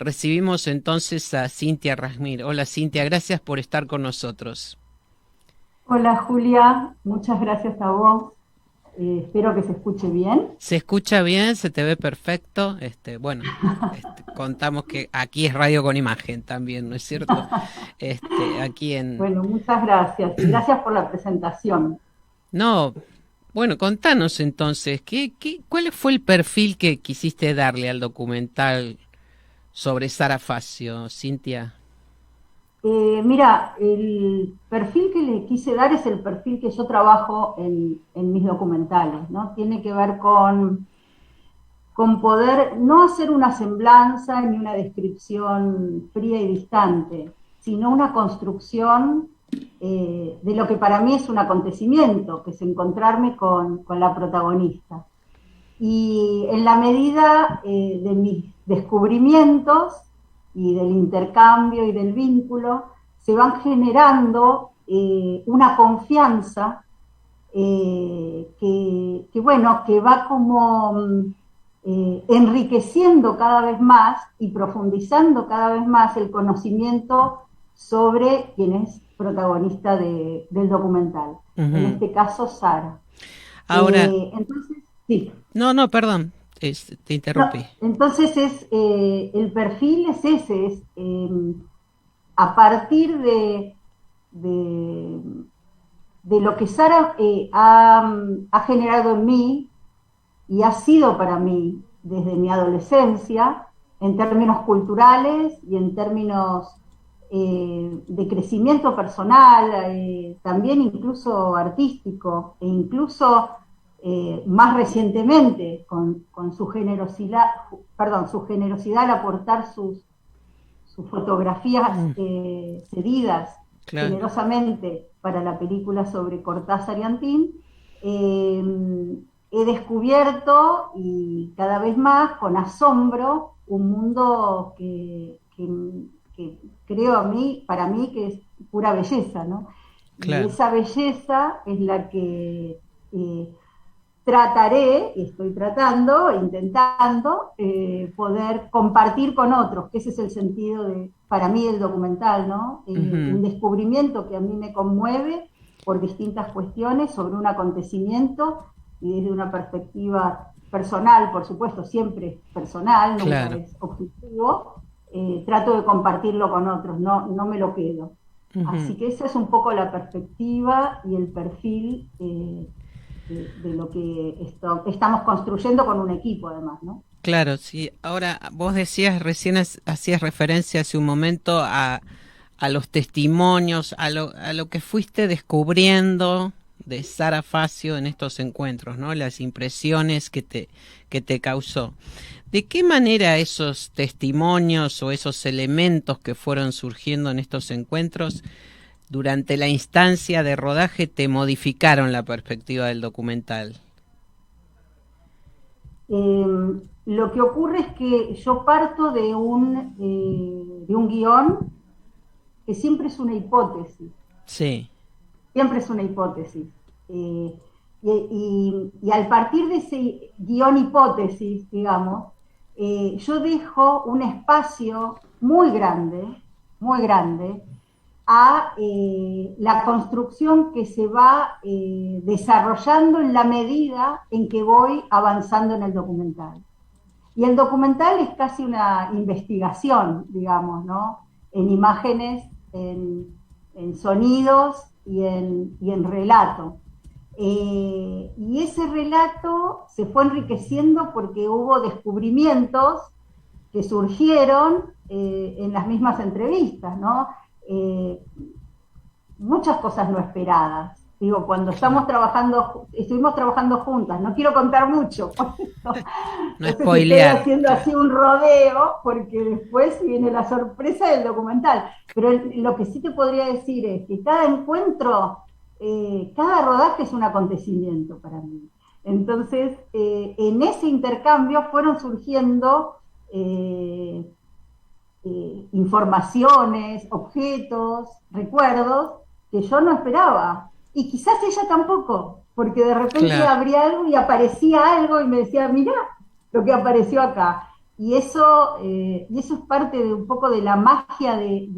recibimos entonces a Cintia Rasmir. Hola Cintia, gracias por estar con nosotros. Hola Julia, muchas gracias a vos. Espero que se escuche bien. Se escucha bien, se te ve perfecto. Contamos que aquí es radio con imagen también, ¿no es cierto? Aquí en... Bueno, muchas gracias y gracias por la presentación. No, bueno, contanos entonces, ¿cuál fue el perfil que quisiste darle al documental sobre Sara Facio, Cintia? Mira, el perfil que le quise dar es el perfil que yo trabajo en mis documentales, ¿no? Tiene que ver con poder no hacer una semblanza ni una descripción fría y distante, sino una construcción de lo que para mí es un acontecimiento, que es encontrarme con la protagonista. Y en la medida de mis descubrimientos y del intercambio y del vínculo, se van generando una confianza bueno, que va como enriqueciendo cada vez más y profundizando cada vez más el conocimiento sobre quién es protagonista del documental. En Ujú. este caso, Sara. Ahora, Entonces, sí. no, perdón, te No, interrumpí. entonces el perfil es ese, es a partir de, de lo que Sara ha generado en mí y ha sido para mí desde mi adolescencia, en términos culturales y en términos de crecimiento personal, también incluso artístico, e incluso más recientemente con su generosidad, perdón, su generosidad al aportar sus fotografías Mm, cedidas claro. generosamente para la película sobre Cortázar y Antín, eh, he descubierto y cada vez más con asombro un mundo que creo para mí que es pura belleza, ¿no? Y Claro. esa belleza es la que trataré, y estoy tratando, intentando, poder compartir con otros, que ese es el sentido para mí, del documental, ¿no? Ujú. Un descubrimiento que a mí me conmueve por distintas cuestiones sobre un acontecimiento y desde una perspectiva personal, por supuesto, siempre personal, nunca Claro. es objetivo, trato de compartirlo con otros, no me lo quedo. Ujú. Así que esa es un poco la perspectiva y el perfil de lo que estamos construyendo con un equipo además, ¿no? Claro, sí. Ahora, vos decías, recién hacías referencia hace un momento a los testimonios, a lo que fuiste descubriendo de Sara Facio en estos encuentros, ¿no? Las impresiones que te causó. ¿De qué manera esos testimonios o esos elementos que fueron surgiendo en estos encuentros durante la instancia de rodaje te modificaron la perspectiva del documental? Lo que ocurre es que yo parto de un guión que siempre es una hipótesis, Sí. siempre es una hipótesis. Eh, y al partir de ese guión hipótesis, digamos, yo dejo un espacio muy grande, a la construcción que se va desarrollando en la medida en que voy avanzando en el documental. Y el documental es casi una investigación, digamos, ¿no? En imágenes, en sonidos y en relato. Y ese relato se fue enriqueciendo porque hubo descubrimientos que surgieron en las mismas entrevistas, ¿no? Eh, Muchas cosas no esperadas. Digo, cuando Claro. estuvimos trabajando juntas, no quiero contar mucho, No entonces estoy spoilear, haciendo claro. así un rodeo, porque después viene la sorpresa del documental. Pero lo que sí te podría decir es que cada encuentro, cada rodaje es un acontecimiento para mí. Entonces, en ese intercambio fueron surgiendo informaciones, objetos, recuerdos que yo no esperaba. Y quizás ella tampoco, porque de repente Claro. abría algo y aparecía algo y me decía, mirá lo que apareció acá. y eso es parte de un poco de la magia de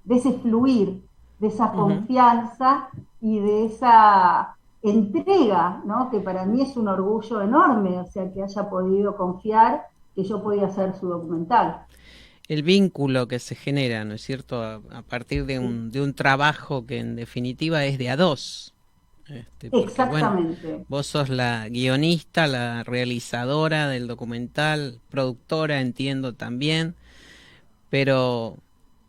ese fluir, de esa Ujú. confianza y de esa entrega, ¿no? Que para mí es un orgullo enorme, o sea, que haya podido confiar que yo podía hacer su documental. El vínculo que se genera, ¿no es cierto? A partir de un trabajo que en definitiva es de a dos. Porque bueno, Exactamente. vos sos la guionista, la realizadora del documental, productora, entiendo también, pero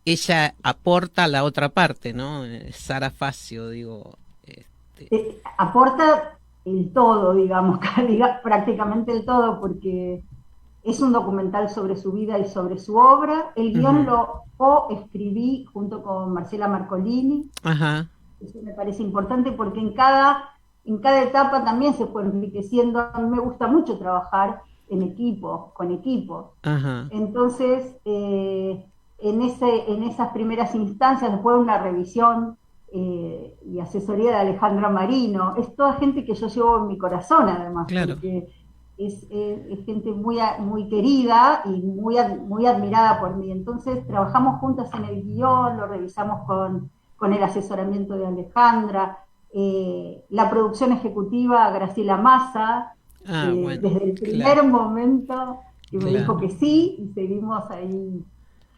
ella aporta la otra parte, ¿no? Sara Facio, digo, este, Aporta el todo, digamos, prácticamente el todo, porque es un documental sobre su vida y sobre su obra. El guión ujú. lo coescribí junto con Marcela Marcolini. Ajá, Eso me parece importante porque en cada etapa también se fue enriqueciendo. A mí me gusta mucho trabajar en equipo, con equipos. ajá, Entonces, en esas primeras instancias, después de una revisión y asesoría de Alejandra Marino, es toda gente que yo llevo en mi corazón además, claro. porque es gente muy querida y muy admirada por mí. Entonces, trabajamos juntas en el guión, lo revisamos con el asesoramiento de Alejandra, la producción ejecutiva Graciela Massa, Ah, bueno, desde el claro, primer momento que me dijo claro. que sí, y seguimos ahí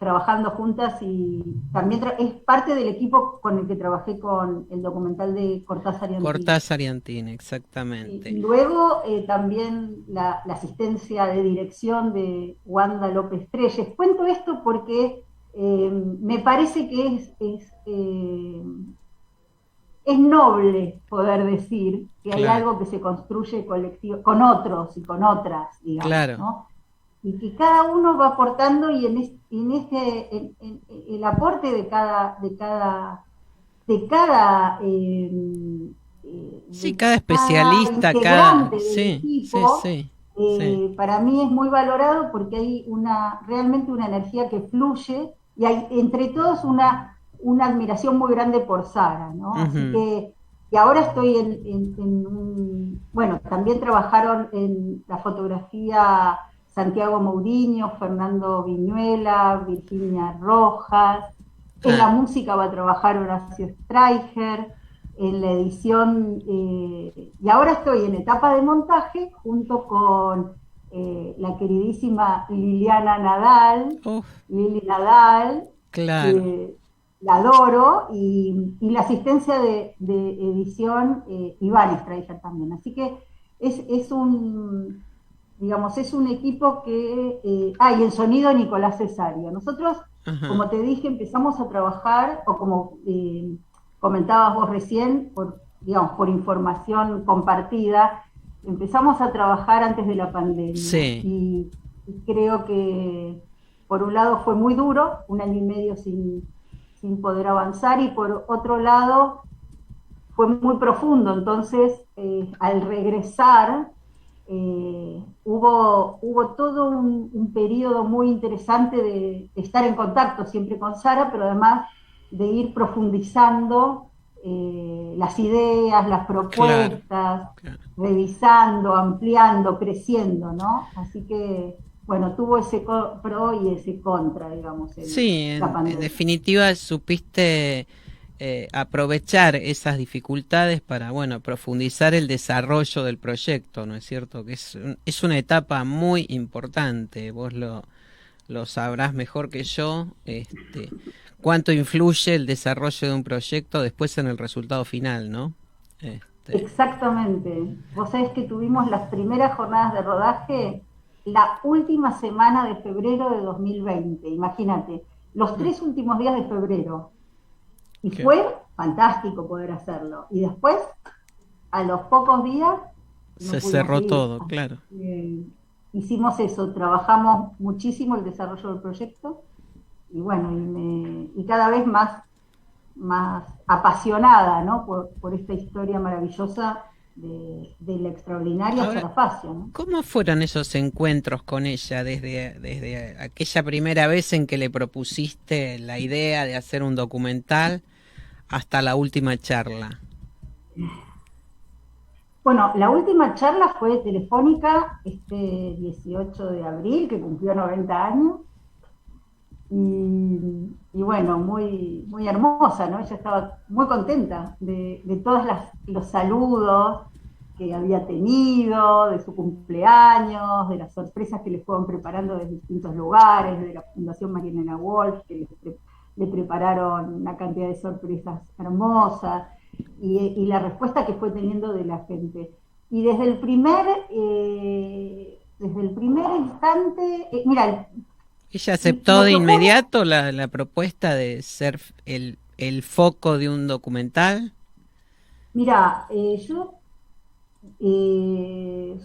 trabajando juntas y también es parte del equipo con el que trabajé con el documental de Cortázar y Antía. Cortázar y Antín, Y exactamente. luego también la asistencia de dirección de Wanda López Treyes. Cuento esto porque me parece que es noble poder decir que hay Claro, algo que se construye colectivo, con otros y con otras, digamos, claro, ¿no? Y que cada uno va aportando y el aporte de cada, sí, de cada cada especialista, cada... integrante del Sí, sí, equipo, sí, sí. para mí es muy valorado porque hay realmente una energía que fluye y hay entre todos una admiración muy grande por Sara, ¿no? Así Ujú. que, y ahora estoy bueno, también trabajaron en la fotografía Santiago Mourinho, Fernando Viñuela, Virginia Rojas, en Ah, la música va a trabajar Horacio Streicher, en la edición, y ahora estoy en etapa de montaje junto con la queridísima Liliana Nadal, uf, Lili Nadal, claro. que la adoro, y la asistencia de edición Iván Streicher también. Así que es un, digamos, es un equipo que... y el sonido Nicolás Cesario. Nosotros, Ajá. como te dije, empezamos a trabajar, o como comentabas vos recién, digamos, por información compartida, empezamos a trabajar antes de la pandemia Sí, y creo que por un lado fue muy duro, un año y medio sin poder avanzar, y por otro lado fue muy profundo. Entonces, al regresar, hubo todo un periodo muy interesante de estar en contacto siempre con Sara, pero además de ir profundizando las ideas, las claro, propuestas, claro. revisando, ampliando, creciendo, ¿no? Así que, bueno, tuvo ese pro y ese contra, digamos, Sí, la en pandemia. definitiva supiste aprovechar esas dificultades para, bueno, profundizar el desarrollo del proyecto, ¿no es cierto? Que es una etapa muy importante, vos lo sabrás mejor que yo, cuánto influye el desarrollo de un proyecto después en el resultado final, ¿no? Este, Exactamente. Vos sabés que tuvimos las primeras jornadas de rodaje la última semana de febrero de 2020. Imagínate, los mm, 3 últimos días de febrero. Y que fue fantástico poder hacerlo. Y después, a los pocos días, no se pudimos cerró seguir. todo, Así claro. que hicimos eso, trabajamos muchísimo el desarrollo del proyecto y bueno, y cada vez más apasionada, ¿no? Por esta historia maravillosa de la extraordinaria Ahora, Sara Facio, ¿no? ¿cómo fueron esos encuentros con ella desde aquella primera vez en que le propusiste la idea de hacer un documental hasta la última charla? Bueno, la última charla fue telefónica este 18 de abril, que cumplió 90 años, y bueno, muy, muy hermosa, ¿no? Ella estaba muy contenta de todos los saludos que había tenido, de su cumpleaños, de las sorpresas que le fueron preparando de distintos lugares, de la Fundación María Elena Walsh, que le prepararon una cantidad de sorpresas hermosas, y la respuesta que fue teniendo de la gente. Y desde el primer instante, mira, ¿Ella aceptó lo de que ocurre, inmediato la propuesta de ser el foco de un documental? mira, yo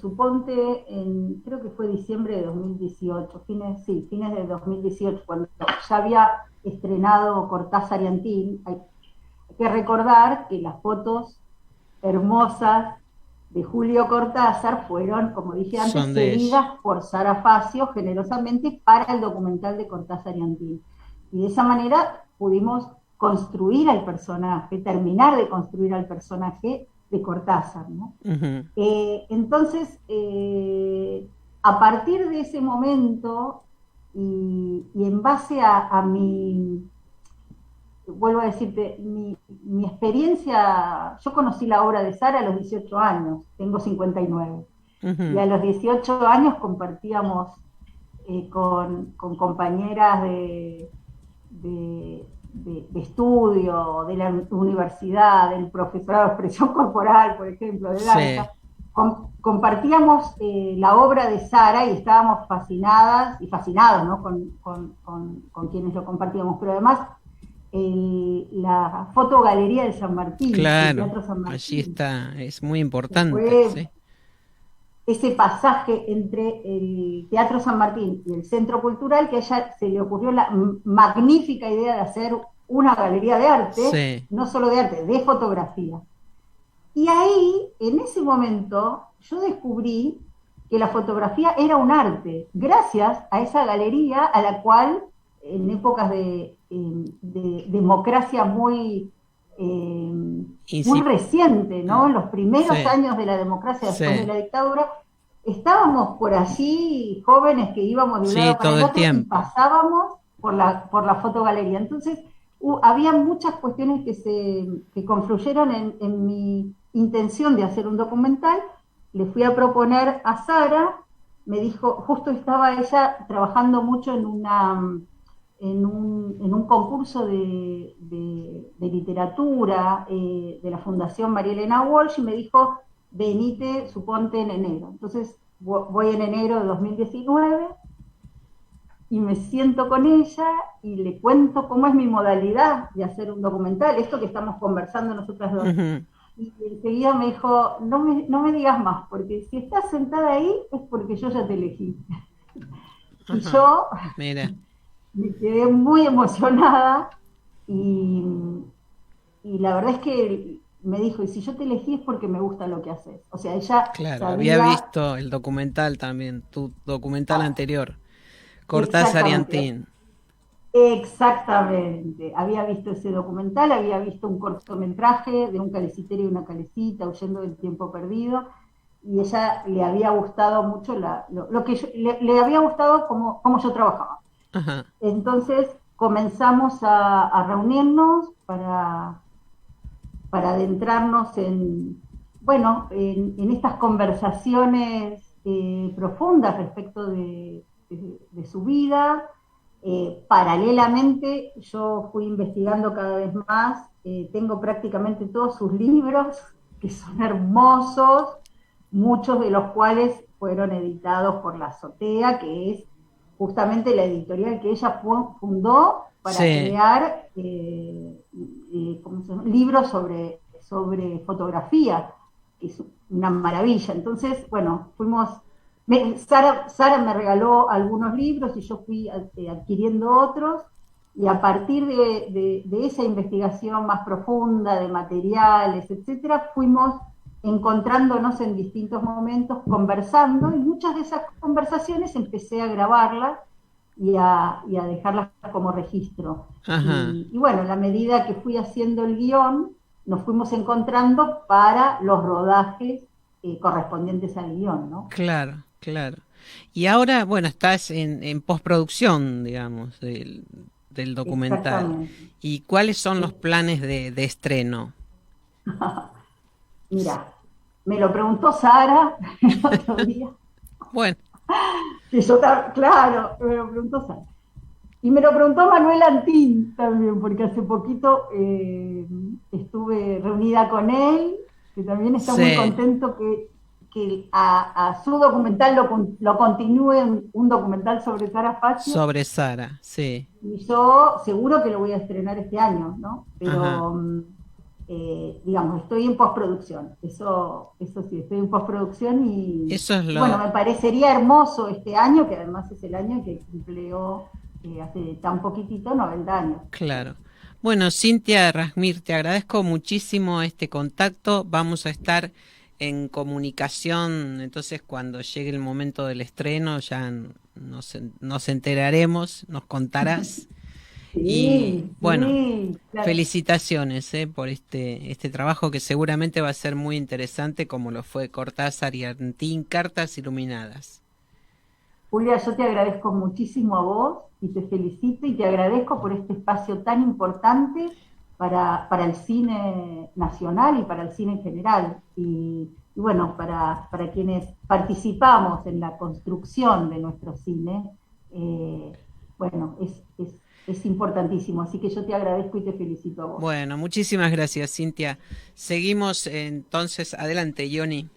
suponte, creo que fue diciembre de 2018, fines de 2018, cuando ya había estrenado Cortázar y Antín. Hay que recordar que las fotos hermosas de Julio Cortázar fueron, como dije antes, Son de ella. cedidas por Sara Facio generosamente para el documental de Cortázar y Antín. Y de esa manera pudimos construir al personaje, terminar de construir al personaje de Cortázar, ¿no? Ujú. Entonces, a partir de ese momento y en base a mi, vuelvo a decirte, mi experiencia, yo conocí la obra de Sara a los 18 años, tengo 59, y Ujú. a los 18 años compartíamos con compañeras de estudio, de la universidad, del profesorado de expresión corporal, por ejemplo, de Sí, danza, compartíamos la obra de Sara y estábamos fascinadas y fascinados, ¿no? Con quienes lo compartíamos, pero además la fotogalería de San Martín, el claro. Teatro San Allí Martín, está, es muy que importante, fue sí. ese pasaje entre el Teatro San Martín y el Centro Cultural, que a ella se le ocurrió la magnífica idea de hacer una galería de arte, Sí. no solo de arte, de fotografía. Y ahí, en ese momento, yo descubrí que la fotografía era un arte, gracias a esa galería a la cual, en épocas de democracia muy Incip- reciente, ¿no? En los primeros sí, años de la democracia después de sí, la dictadura, estábamos por allí, jóvenes que íbamos de un sí, lado para todo el el otro y tiempo. pasábamos por la fotogalería. Entonces, había muchas cuestiones que confluyeron en mi intención de hacer un documental. Le fui a proponer a Sara, me dijo, justo estaba ella trabajando mucho en un concurso de literatura de la Fundación María Elena Walsh, y me dijo, venite, suponte en enero. Entonces voy en enero de 2019 y me siento con ella y le cuento cómo es mi modalidad de hacer un documental, esto que estamos conversando nosotras dos. Ujú. Y enseguida me dijo, no me digas más, porque si estás sentada ahí es porque yo ya te elegí. Y Ajá. yo Mira, me quedé muy emocionada y, y la verdad es que me dijo, y si yo te elegí es porque me gusta lo que haces. O sea, ella claro, había sabía visto el documental también, tu documental anterior, Cortázar y exactamente, Antín. exactamente. Había visto ese documental, había visto un cortometraje de un calecitero y una calecita huyendo del tiempo perdido, y ella le había gustado mucho lo que le había gustado cómo yo trabajaba. Ajá. Entonces comenzamos a reunirnos para adentrarnos bueno, en estas conversaciones profundas respecto de su vida. Paralelamente, yo fui investigando cada vez más. Tengo prácticamente todos sus libros, que son hermosos, muchos de los cuales fueron editados por La Azotea, que es justamente la editorial que ella fundó para Sí, crear libros sobre fotografía, que es una maravilla. Entonces, bueno, Sara me regaló algunos libros y yo fui adquiriendo otros, y a partir de esa investigación más profunda de materiales, etcétera, fuimos encontrándonos en distintos momentos, conversando, y muchas de esas conversaciones empecé a grabarlas y a dejarlas como registro. ajá. Y bueno, a la medida que fui haciendo el guión, nos fuimos encontrando para los rodajes correspondientes al guión, ¿no? Claro, claro. Y ahora, bueno, estás en postproducción, digamos, del documental. Exactamente. ¿Y cuáles son los planes de estreno? Mira, me lo preguntó Sara el otro día, Bueno, que yo, claro, me lo preguntó Sara. Y me lo preguntó Manuel Antín también, porque hace poquito estuve reunida con él, que también está muy sí, contento que a su documental lo continúe un documental sobre Sara Facio, sobre Sara, sí. y yo seguro que lo voy a estrenar este año, ¿no? Ajá. Pero, digamos, estoy en postproducción, eso sí, estoy en postproducción Eso es y bueno, lo, me parecería hermoso este año, que además es el año que cumplió hace tan poquitito, 90 años. claro. Bueno, Cintia Rasmir, te agradezco muchísimo este contacto. Vamos a estar en comunicación, entonces cuando llegue el momento del estreno ya nos enteraremos, nos contarás. Y Sí, bueno, sí, claro. felicitaciones por este trabajo que seguramente va a ser muy interesante como lo fue Cortázar y Antín, Cartas Iluminadas. Julia, yo te agradezco muchísimo a vos y te felicito y te agradezco por este espacio tan importante para el cine nacional y para el cine en general. Y bueno, para quienes participamos en la construcción de nuestro cine, bueno, es importantísimo. Así que yo te agradezco y te felicito a vos. Bueno, muchísimas gracias, Cintia. Seguimos entonces adelante, Johnny.